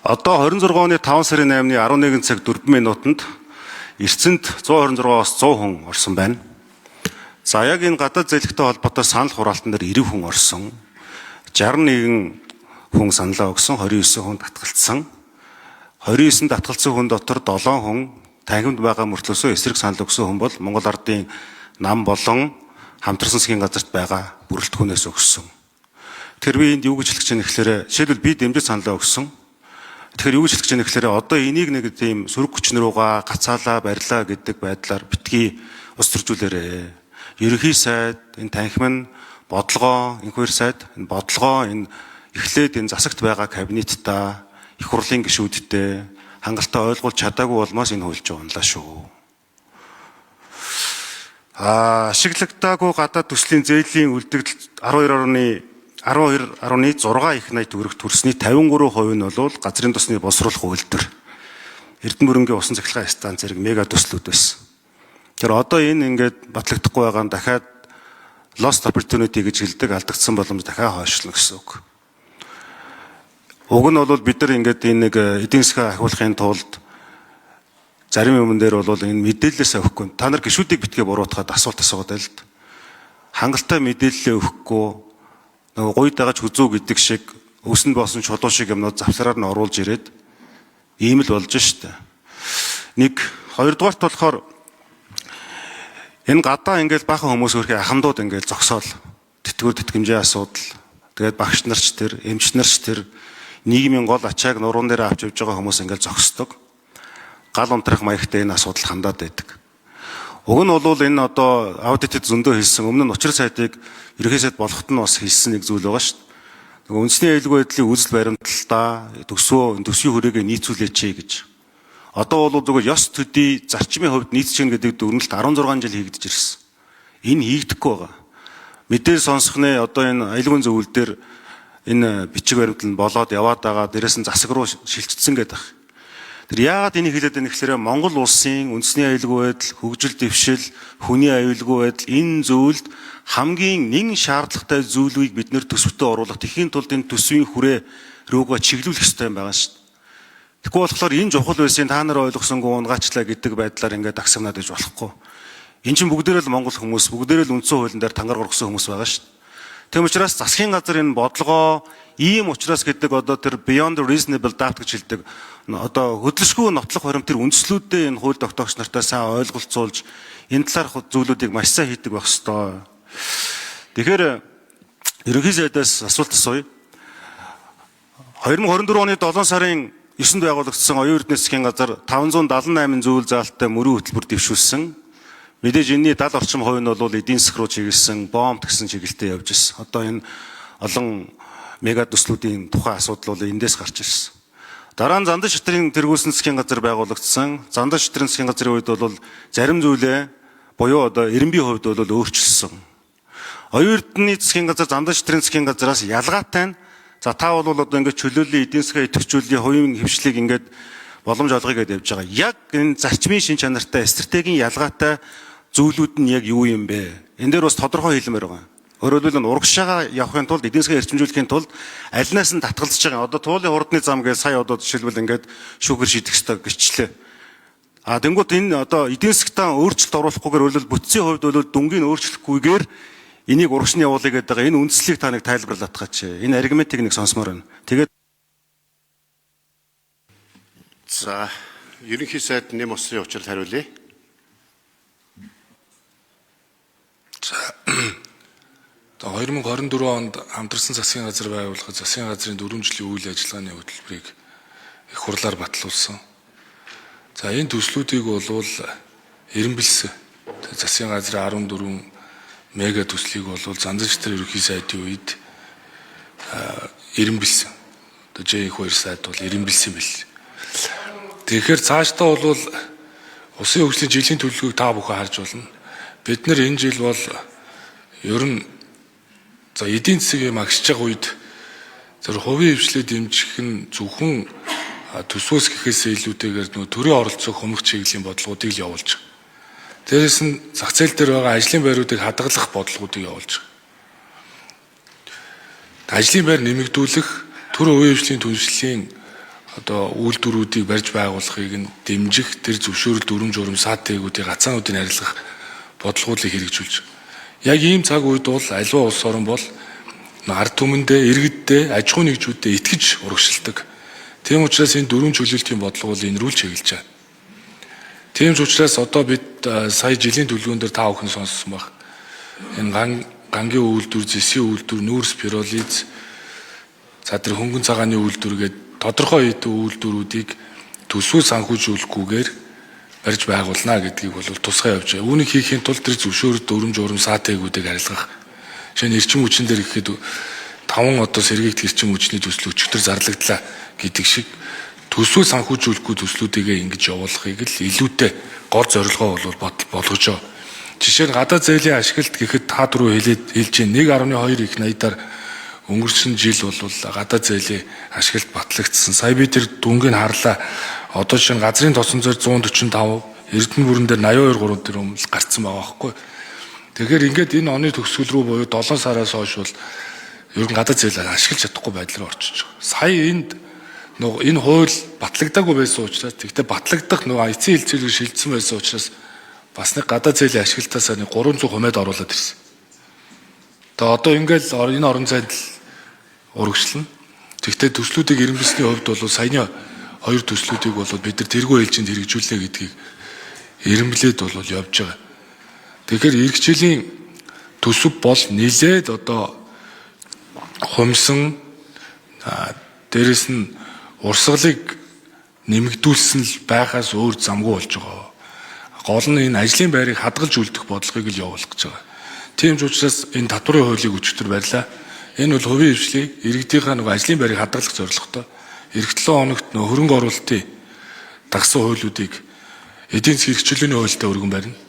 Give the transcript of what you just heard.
Одоо 26 оны 5 сарын 8-ны 11 цаг 4 минутанд Эрцэнд 126-аас 100 хүн орсон байна. За яг энэ гадаад зээлэгтэй холбоотой санал хураалтан дээр 90 хүн орсон. 61 хүн саналаа өгсөн, 29 хүн татгалцсан. 29 татгалцсан хүн дотор 7 хүн танхимд байгаа мөртлөөсөө эсрэг санал өгсөн хүн бол Монгол Ардын нам болон хамтарсан засгийн газарт байгаа бүрэлдэхүүнээс өгсөн. Тэр би энд юу гэж хэлэх чинь гэхээр жишээлбэл би дэмжиж саналаа өгсөн. Тэгэхээр юу гэж хэлэх чинь гэхээр одоо энийг нэг тийм сөрөг хүчин рүүгээ гацаалаа барьлаа гэдэг байдлаар битгий ус төржүүлээрээ. Ерөнхий сайд, энэ танхим нь бодлогоо, инхвер сайд, энэ бодлогоо энэ эхлээд энэ засагт байгаа кабинеттаа их хурлын гишүүдтэй хангалттай ойлгуулж чадаагүй болмоос энэ хуульч унлаа шүү. Ашиглагдаагүй гадаад төслийн зээлийн үлдэгдэл 12.6 их найт төгрөг төрсний 53% нь бол газрын тосны боловсруулах үйлдвэр. Эрдэнэ мөрөнгийн усан цахилгаан станц зэрэг мега төслүүд байсан. Тэр одоо энэ ингээд батлагдахгүй байгаа нь дахиад lost opportunity гэж хэлдэг алдагдсан боломж дахиад хойшлно гэсэн үг. Уг нь бол бид нар ингээд энэ нэг эдийн засгаа ахиулахын тулд зарим юмн дээр бол энэ мэдээлэлээс авахгүй. Та нар гишүүдийг битгий буруутгаад асуулт асуудаг л хангалттай мэдээлэлээ өгөхгүй нөгөө гуйд дагаж хүзүү гэдэг шиг өсөнд боосон чулуу шиг юмнууд завсраар нь оруулж ирээд ийм л болж штэ. Нэг хоёрдугаарт болохоор энэ гадаа ингээл бахан хүмүүс өөрхий ахмадууд ингээл зогсоол тэтгэвэр тэтгэмжийн асуудал тэгээд багш нарч тэр эмч нарч тэр нийгмийн гол ачааг нуруунд дээр авч явж байгаа хүмүүс ингээл зогсдог. Гал унтрах маягтай энэ асуудал хандаад байдаг. Уг нь бол энэ одоо аудитэд зөндөө хэлсэн өмнө нь учир сайдыг ерөнхий сайд болоход нь бас хэлсэн нэг зүйл байгаа шүү дээ. Нөгөө үндэсний аюулгүй байдлын үзэл баримталтаа төсвийн хүрээгээ нийцүүлээч гэж. Одоо бол зөвхөн ёс төдий зарчмын хувьд нийцэж гэнэ гэдэг дүгнэлт 16 жил хийгдэж ирсэн. Энэ хийгдэхгүй байгаа. Мэдээ сонсохны одоо энэ аюулгүй зөвлөл дээр энэ бичиг баримтал нь болоод яваад байгаа дээрээс нь засаг руу шилжчихсэн гэдэг. Тэр яагаад энийг хэлээд байна гэхээр Монгол улсын үндэсний аюулгүй байдал, хөгжил дэвшил, хүний аюулгүй байдал энэ зүйлд хамгийн нэгэн шаардлагатай зүйлийг бид нэр төсөвтөө оруулах. Тэхийн тулд энэ төсвийн хүрээ рүүгээ чиглүүлэх хэрэгтэй юм байгаа шүү дээ. Тэгэхгүй болохоор энэ чухал байсан та нар ойлгосонгүй унгаачлаа гэдэг байдлаар ингээд агсагнаад иж болохгүй. Энэ чинь бүгдээрээ л Монгол хүмүүс, бүгдээрээ л үндсэн хуулийн дээр тангар горгосон хүмүүс байгаа шүү дээ. Тэм учраас засгийн газар энэ бодлогоо ийм учраас гэдэг одоо тэр beyond reasonable doubt гэж хэлдэг. Одоо хөдөлшгүй нотлох баримт тэр үндслүүдээ энэ хууль тогтоогч нартай сайн ойлголцуулж энэ талаарх зүйлүүдийг маш сайн хийдэг байх ёстой. Тэгэхээр ерөнхий сайдаас асуулт асууя. 2024 оны 7 сарын 9-нд байгуулагдсан оюун эрдэнэ засгийн газар 578 зүйл заалттай мөрийн хөтөлбөр дэвшүүлсэн. Мэдээж энэний 70 орчим хувь нь бол эдийн засаг руу чиглэсэн бомб гэсэн чиглэлтэй явж ирсэн. Одоо энэ олон мега төслүүдийн тухайн асуудал бол эндээс гарч ирсэн. Дараа нь Зандан шитрийн тэргүүлсэн засгийн газар байгуулагдсан. Зандан шитрийн засгийн газрын үед бол зарим зүйлээ буюу одоо эренбийн хувьд бол өөрчилсөн. Оюун эрдэнэ засгийн газар Зандан шитрийн засгийн газраас ялгаатай нь за та бол одоо ингээд чөлөөллийн эдийн засгаа идэвхжүүллийн хувийн хвшлийг ингээд боломж олгоё гэдээ явж байгаа. Яг энэ зарчмын шин чанартай стратегийн ялгаатай зүйлүүд нь яг юу юм бэ? Энэ дээр бас тодорхой хэлмээр байгаа. Өөрөөр хэлбэл урагшаага явахын тулд эдийн засгаа эрчимжүүлэхийн тулд альнаас нь татгалзаж байгаа. Одоо туулын хурдны зам гэж сая одоо жишээлбэл ингээд шүүхэр шийдэх ёстой гिचлээ. Тэнгуут энэ одоо эдийн засгтаа өөрчлөлт оруулахгүйгээр өөрөлд бүтцийн хувьд бол дүнгийн өөрчлөхгүйгээр энийг урагшны явуулъя гэдэг байгаа. Энэ үндслийг та нэг тайлбарлаад гаач. Энэ аргументыг нэг сонсомоор байна. Тэгээд за ерөнхий сайд нэм усрын учрал хариулъя. За 2024 онд хамтарсан засгийн газар байгуулахад засгийн газрын 4 жилийн үйл ажиллагааны хөтөлбөрийг их хурлаар батлуулсан. За энэ төслүүдийг бол эренбэлсэн. Засгийн газрын 14 мега төслийг бол Зандан шитрийн ерөнхий сайдын үед эренбэлсэн. Одоо J2 сайд бол эренбэлсэн бэл. Тэгэхээр цаашдаа бол усын хөгжлийн жилийн төлөвлөгөөг та бүхэн харж болно. Бид нэр энэ жил бол ер нь за эдийн засгийн магшиж байгаа үед зөв хувийн хвшлээ дэмжих нь зөвхөн төсвөөс гэхээс илүүтэйгээр нөгөө төрийн оролцоог хумх чиглэлийн бодлогуудыг л явуулж байгаа. Дээрээс нь зах зээл дээр байгаа ажлын байруудыг хадгалах бодлогуудыг явуулж байгаа. Ажлын байр нэмэгдүүлэх, төр хувийн хвшлийн түншлэлийн одоо үйлдвэрүүдийг барьж байгуулахыг нь дэмжих тэр зөвшөөрөл дүрм журм саатэгүүдийн гацаануудыг арилгах бодлогуудыг хэрэгжүүлж байгаа. Яг ийм цаг үед бол аливаа улс орн бол ард түмэндээ, иргэддээ, аж ахуй нэгжүүдэд итгэж урагшилдаг. Тийм учраас энэ дөрвөн чөлөөлтийн бодлого бол энэ рүү л чиглэж байгаа. Тийм ч учраас одоо бид сая жилийн төлөвлөгөөн дээр та бүхэн сонссон баг. Энэ гангийн үйлдвэр, зэсийн үйлдвэр, нүүрс пиролиз, за тэр хөнгөн цагааны үйлдвэр гэдэг тодорхой хэдэн үйлдвэрүүдийг төсвөө санхүүжүүлэхгүйгээр барьж байгуулна гэдгийг бол тусгай явж байгаа. Үүнийг хийхин тулд тэр зөвшөөрөл дүрм журм саатэгүүдийг арилгах. Жишээ нь эрчим хүчин дээр ихэд 5 одоо сэргийгдэх эрчим хүчний төсөл өчигдөр зарлагдлаа гэдэг шиг төсвөө санхүүжүүлэхгүй төслүүдийгээ ингэж явуулахыг л илүүтэй гол зорилгоо бол болгож байгаа. Жишээ нь гадаад зээлийн ашиглалт гэхэд та дөрөв хэлж байна 1.2 их 80-аар өнгөрсөн жил бол гадаад зээлийн ашиглалт батлагдсан. Сая би тэр дүнгийг харлаа. Одоо жишээ нь газрын тосон зөөр 145, Эрдэнэ бүрэн дээр 82 тэрбум гарцсан байгаа байхгүй. Тэгэхээр ингээд энэ оны төгсгөл рүү буюу 7 сараас хойш бол ер нь гадаад зээлээ ашиглаж чадахгүй байдал руу орчиж байгаа. Сая энэ хууль батлагдаагүй байсан учраас тэгтээ батлагдах эцсийн хилцээлээр шилжсэн байсан учраас бас нэг гадаад зээлийн ашиглалтаас 300 хумээд оруулаад ирсэн. Тэгээ одоо ингээл энэ орон зайд урагшлна. Тэгтээ төслүүдийг иргэн бисний хувьд бол саяны 2 төслүүдийг бол бид нар тэргүй ээлжинд хэрэгжүүлнэ гэдгийг ирэмблээд бол явж байгаа. Тэгэхээр эх жилийн төсөв бол нэлээд одоо хумсан дээрэс нь урсгалыг нэмэгдүүлсэн л байхаас өөр замгүй болж байгаа. Гол нь энэ ажлын байрыг хадгалж үлдэх бодлогыг л явуулах гэж байгаа. Тийм ч учраас энэ татварын хуулийг өчигдөр барьлаа. Энэ бол хувийн хвшлийг иргэдийнхээ ажлын байрыг хадгалах зорилготой. Эх 7 хоногт хөрөнгө оруулалтын дагсан хуулиудыг эдийн засгийн эрхчлөөний хуультай өргөн барина.